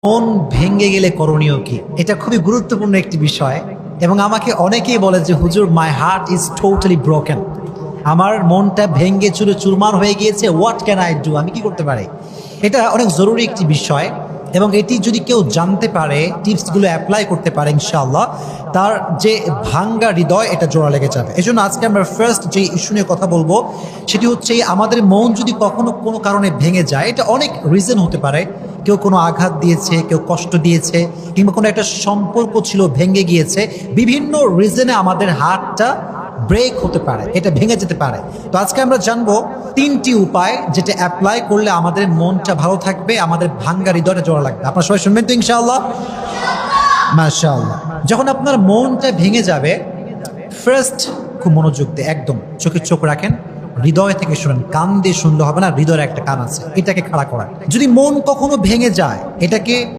মন ভেঙে গেলে করণীয় কি? এটা খুবই গুরুত্বপূর্ণ একটি বিষয় এবং আমাকে অনেকেই বলে যে হুজুর, my heart is totally broken, আমার মনটা ভেঙে চুরে চুরমার হয়ে গিয়েছে, হোয়াট ক্যান আই ডু, আমি কি করতে পারি? এটা অনেক জরুরি একটি বিষয় এবং এটি যদি কেউ জানতে পারে, টিপসগুলো অ্যাপ্লাই করতে পারে, ইনশাআল্লাহ তার যে ভাঙ্গা হৃদয় এটা জোড়া লেগে যাবে। এই জন্য আজকে আমরা ফার্স্ট যে ইস্যু নিয়ে কথা বলবো সেটি হচ্ছে আমাদের মন যদি কখনো কোনো কারণে ভেঙে যায়, এটা অনেক রিজন হতে পারে। কেউ কোনো আঘাত দিয়েছে, কেউ কষ্ট দিয়েছে, কিংবা কোনো একটা সম্পর্ক ছিল ভেঙে গিয়েছে। বিভিন্ন রিজনে আমাদের হার্টটা ব্রেক হতে পারে, এটা ভেঙে যেতে পারে। তো আজকে আমরা জানবো 3টি উপায় যেটা অ্যাপ্লাই করলে আমাদের মনটা ভালো থাকবে, আমাদের ভাঙ্গা হৃদয়টা জোড়া লাগবে। আপনারা সবাই শুনবেন তো ইনশাআল্লাহ? মাশাআল্লাহ। যখন আপনার মনটা ভেঙে যাবে, ফার্স্ট খুব মনোযোগ দিয়ে একদম চোখে চোখ রাখেন, হৃদয় থেকে শুনেন, কান দিয়ে শুনলে হবে না, হৃদয়ের একটা কান আছে, এটাকে খাড়া করা। যদি মন কখনো ভেঙে যায়, এটাকে